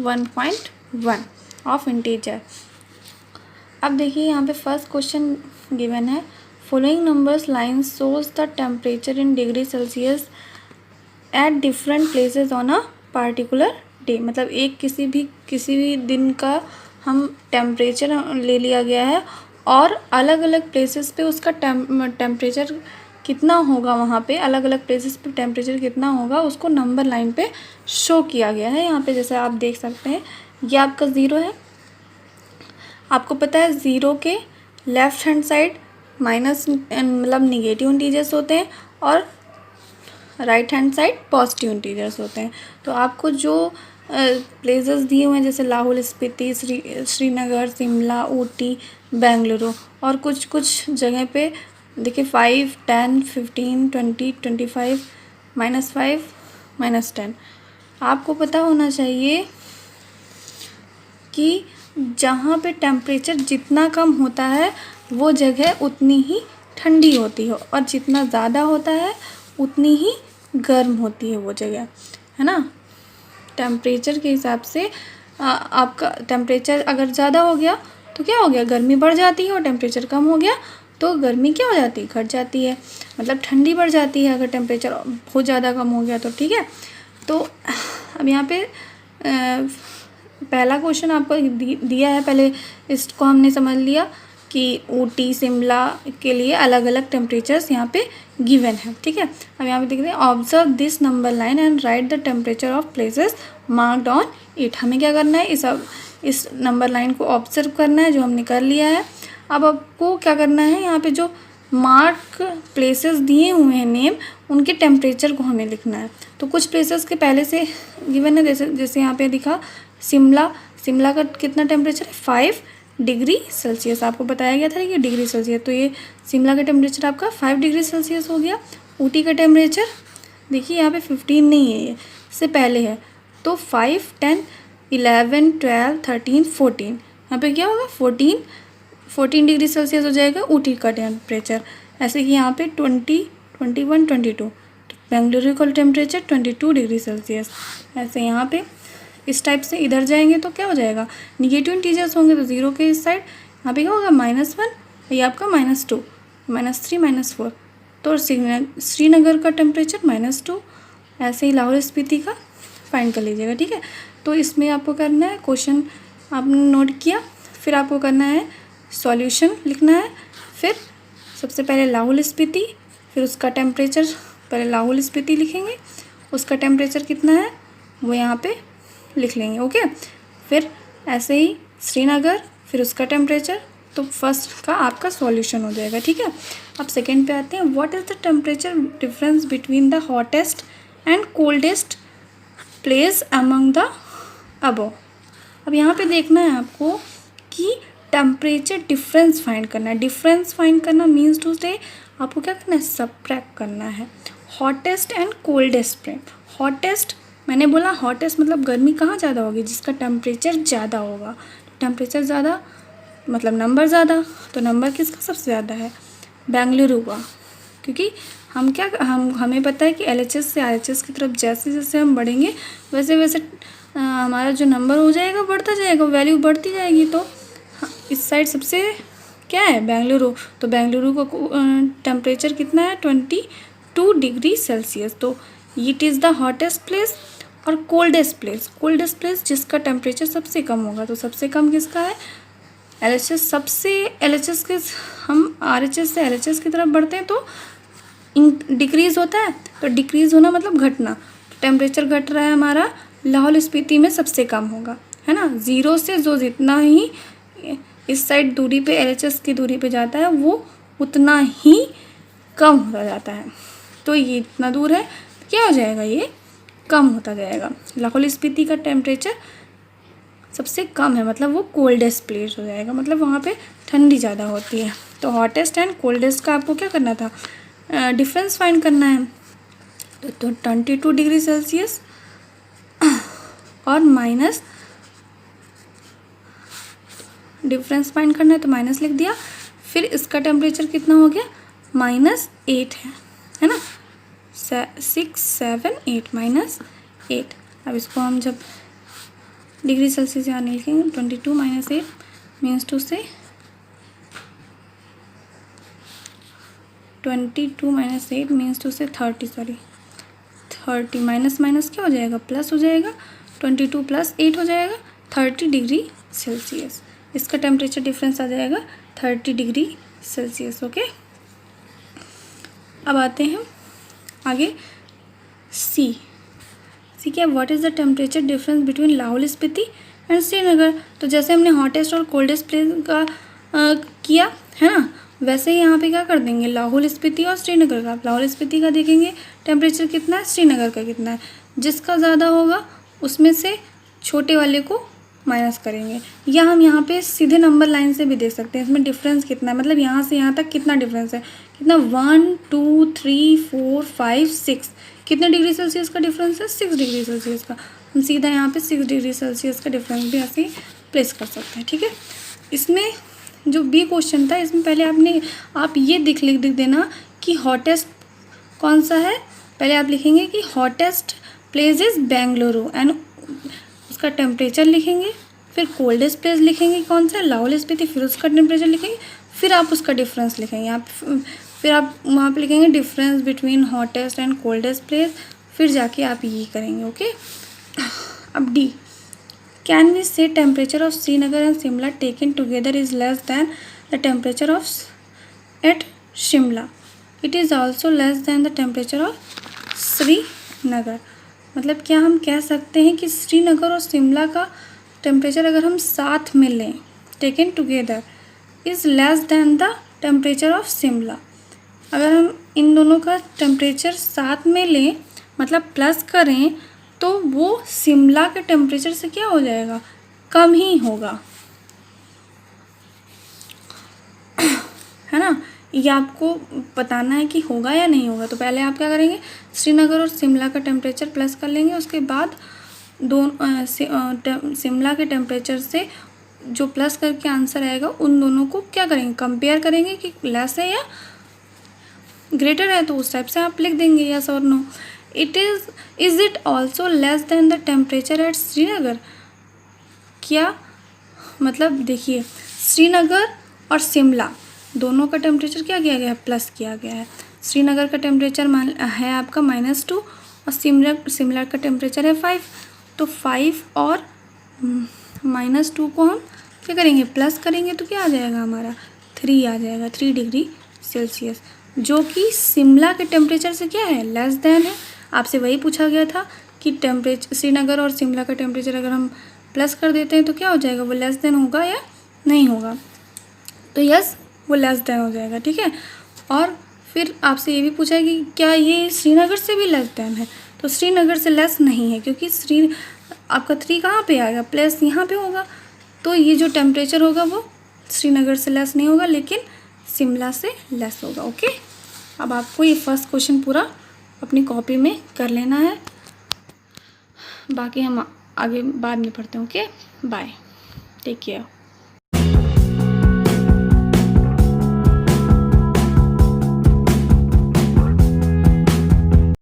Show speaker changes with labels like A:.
A: 1.1 of integer. अब देखिए यहाँ पे फर्स्ट क्वेश्चन गिवन है, following numbers line shows the temperature in degree Celsius at different places on a particular day. मतलब एक किसी भी दिन का हम टेम्परेचर ले लिया गया है और अलग अलग प्लेसेस पे उसका टेम्परेचर कितना होगा, वहाँ पे अलग अलग प्लेसेस पे टेम्परेचर कितना होगा उसको नंबर लाइन पे शो किया गया है। यहाँ पे जैसे आप देख सकते हैं ये आपका ज़ीरो है, आपको पता है ज़ीरो के लेफ़्ट हैंड साइड माइनस मतलब निगेटिव इंटीजर्स होते हैं और right hand side positive integers होते हैं। तो आपको जो प्लेसेस दिए हुए हैं जैसे लाहौल स्पीति, श्रीनगर, शिमला, ऊटी, बेंगलुरु और कुछ जगह पे देखिए 5, 10, 15, 20, 25, -5, -10। आपको पता होना चाहिए कि जहाँ पे टेम्परेचर जितना कम होता है वो जगह उतनी ही ठंडी होती है और जितना ज़्यादा होता है उतनी ही गर्म होती है वो जगह, है ना। टेम्परेचर के हिसाब से आपका टेम्परेचर अगर ज़्यादा हो गया तो क्या हो गया, गर्मी बढ़ जाती है, और टेम्परेचर कम हो गया तो गर्मी क्या हो जाती है, घट जाती है, मतलब ठंडी बढ़ जाती है अगर टेम्परेचर बहुत ज़्यादा कम हो गया तो। ठीक है, तो अब यहाँ पे पहला क्वेश्चन आपको दिया है, पहले इसको हमने समझ लिया कि ऊटी, शिमला के लिए अलग अलग टेम्परेचर्स यहाँ पे गिवन है। ठीक है, अब यहाँ पे देखते हैं, observe this number line and right the temperature of places marked on it. हमें क्या करना है, इस नंबर लाइन को ऑब्जर्व करना है, जो हमने कर लिया है। अब आपको क्या करना है, यहाँ पे जो मार्क प्लेसेस दिए हुए हैं नेम, उनके टेम्परेचर को हमें लिखना है। तो कुछ प्लेसेस के पहले से गिवन है, जैसे यहाँ पे दिखा शिमला का कितना टेम्परेचर है, 5 डिग्री सेल्सियस। आपको बताया गया था कि डिग्री सेल्सियस, तो ये शिमला का टेम्परेचर आपका 5 डिग्री सेल्सियस हो गया। ऊटी का टेम्परेचर देखिए यहाँ पे 15 नहीं है, ये इससे पहले है, तो 5, 10, 11, 12, 13, 14, यहाँ पे क्या होगा 14 डिग्री सेल्सियस हो जाएगा ऊटी का टेम्परेचर। ऐसे कि यहाँ पे 20, 21, 22, बेंगलुरु का टेम्परेचर 22 डिग्री सेल्सियस। ऐसे यहाँ पे इस टाइप से इधर जाएंगे तो क्या हो जाएगा, निगेटिव इंटीजर्स होंगे तो ज़ीरो के इस साइड यहाँ पे क्या होगा -1, ये आपका -2, -3, -4, तो श्रीनगर का टेम्परेचर -2। ऐसे ही लाहौल स्पीति का फाइंड कर लीजिएगा। ठीक है, तो इसमें आपको करना है, क्वेश्चन आपने नोट किया, फिर आपको करना है सॉल्यूशन लिखना है। फिर सबसे पहले लाहौल स्पीति, फिर उसका टेम्परेचर, पहले लाहौल स्पीति लिखेंगे, उसका टेम्परेचर कितना है वो यहाँ पे लिख लेंगे। ओके, फिर ऐसे ही श्रीनगर, फिर उसका टेम्परेचर, तो फर्स्ट का आपका सॉल्यूशन हो जाएगा। ठीक है, अब सेकंड पे आते हैं, what is the temperature difference between the hottest and coldest place among the above. अब यहाँ पे देखना है आपको कि टेम्परेचर डिफरेंस फाइंड करना है। डिफरेंस फाइंड करना मीन्स टू से आपको क्या करना है, सबट्रैक्ट करना है hottest and coldest place. Hottest मैंने बोला, हॉटेस्ट मतलब गर्मी कहाँ ज़्यादा होगी, जिसका टेम्परेचर ज़्यादा होगा। टेम्परेचर ज़्यादा मतलब नंबर ज़्यादा, तो नंबर किसका सबसे ज़्यादा है, बेंगलुरु का, क्योंकि हमें पता है कि LHS से RHS की तरफ जैसे जैसे हम बढ़ेंगे वैसे वैसे हमारा जो नंबर हो जाएगा बढ़ता जाएगा, वैल्यू बढ़ती जाएगी। तो इस साइड सबसे क्या है, बेंगलुरु, तो बेंगलुरु का टेम्परेचर कितना है 22 डिग्री सेल्सियस। तो it is the hottest place. और कोल्डेस्ट प्लेस जिसका टेम्परेचर सबसे कम होगा, तो सबसे कम किसका है, LHS के हम RHS से LHS की तरफ बढ़ते हैं तो डिक्रीज़ होता है, तो डिक्रीज़ होना मतलब घटना, टेम्परेचर घट रहा है हमारा, लाहौल स्पीति में सबसे कम होगा, है ना। ज़ीरो से जो जितना ही इस साइड दूरी पे LHS की दूरी पे जाता है वो उतना ही कम होता जाता है। तो ये इतना दूर है, क्या हो जाएगा, ये कम होता जाएगा। लाहौल स्पीति का टेम्परेचर सबसे कम है, मतलब वो कोल्डेस्ट प्लेस हो जाएगा, मतलब वहाँ पे ठंडी ज़्यादा होती है। तो हॉटेस्ट एंड कोल्डेस्ट का आपको क्या करना था, डिफरेंस फाइंड करना है। तो 22 डिग्री सेल्सियस और माइनस, डिफरेंस फाइंड करना है तो माइनस लिख दिया। फिर इसका टेम्परेचर कितना हो गया, -8 है ना, 6, 7, 8 -8। अब इसको हम जब डिग्री सेल्सियस यहाँ नहीं लिखेंगे, 22 - 8 मीन्स टू से 22 - 8 मीन्स टू से 30 माइनस माइनस क्या हो जाएगा, प्लस हो जाएगा, 22 + 8 हो जाएगा 30 डिग्री सेल्सियस। इसका टेम्परेचर डिफरेंस आ जाएगा 30 डिग्री सेल्सियस। ओके, अब आते हैं आगे सी क्या, what is the temperature difference between Lahaul Spiti and Srinagar. तो जैसे हमने हॉटेस्ट और कोल्डेस्ट प्लेस का किया है ना, वैसे ही यहाँ पे क्या कर देंगे, लाहौल स्पीति और श्रीनगर का। लाहौल स्पीति का देखेंगे टेम्परेचर कितना है, श्रीनगर का कितना है, जिसका ज़्यादा होगा उसमें से छोटे वाले को माइनस करेंगे। या हम यहाँ पे सीधे नंबर लाइन से भी देख सकते हैं इसमें डिफरेंस कितना है, मतलब यहाँ से यहाँ तक कितना डिफरेंस है, कितना 1 2 3 4 5 6, कितने डिग्री सेल्सियस का डिफरेंस है, 6 डिग्री सेल्सियस का। हम सीधा यहाँ पे 6 डिग्री सेल्सियस का डिफरेंस भी ऐसे ही प्लेस कर सकते हैं। ठीक है, इसमें जो बी क्वेश्चन था इसमें पहले आप ये लिख देना कि हॉटेस्ट कौन सा है। पहले आप लिखेंगे कि hottest place is Bengaluru and उसका टेम्परेचर लिखेंगे, फिर कोल्डेस्ट प्लेस लिखेंगे कौन सा है, लाहौल स्पीति, फिर उसका टेम्परेचर लिखेंगे, फिर आप उसका डिफरेंस लिखेंगे। फिर आप वहाँ पे लिखेंगे difference between hottest and coldest place, फिर जाके आप ये करेंगे। ओके, अब D, can we say temperature of Srinagar and Shimla taken together is less than the temperature of at Shimla, it is also less than the temperature of Srinagar. मतलब क्या हम कह सकते हैं कि श्रीनगर और शिमला का टेम्परेचर अगर हम साथ में लें, taken together, is less than the temperature of Shimla. अगर हम इन दोनों का टेम्परेचर साथ में लें, मतलब प्लस करें, तो वो शिमला के टेम्परेचर से क्या हो जाएगा, कम ही होगा, है ना। ये आपको बताना है कि होगा या नहीं होगा। तो पहले आप क्या करेंगे, श्रीनगर और शिमला का टेम्परेचर प्लस कर लेंगे, उसके बाद शिमला के टेम्परेचर से जो प्लस करके आंसर आएगा उन दोनों को क्या करेंगे, कंपेयर करेंगे कि लेस है या ग्रेटर है, तो उस टाइप से आप लिख देंगे यस और no. Is it also less than the temperature at Srinagar. क्या मतलब देखिए, श्रीनगर और शिमला दोनों का टेम्परेचर क्या किया गया है, प्लस किया गया है। श्रीनगर का टेम्परेचर है आपका -2 और शिमला का टेम्परेचर है 5, तो 5 और -2 को हम क्या करेंगे, प्लस करेंगे, तो क्या आ जाएगा हमारा 3 आ जाएगा, 3 डिग्री सेल्सियस, जो कि शिमला के टेम्परेचर से क्या है, लेस दैन है। आपसे वही पूछा गया था कि टेम्परेचर श्रीनगर और शिमला का टेम्परेचर अगर हम प्लस कर देते हैं तो क्या हो जाएगा, वो लेस देन होगा या नहीं होगा। तो यस, वो लेस देन हो जाएगा। ठीक है, और फिर आपसे ये भी पूछा है कि क्या ये श्रीनगर से भी लेस देन है, तो श्रीनगर से लेस नहीं है, क्योंकि आपका 3 कहाँ पे आएगा, प्लस यहाँ पे होगा, तो ये जो टेम्परेचर होगा वो श्रीनगर से लेस नहीं होगा, लेकिन शिमला से लेस होगा। ओके, अब आपको ये फर्स्ट क्वेश्चन पूरा अपनी कॉपी में कर लेना है, बाकी हम आगे बाद में पढ़ते हैं। Okay, bye, take care.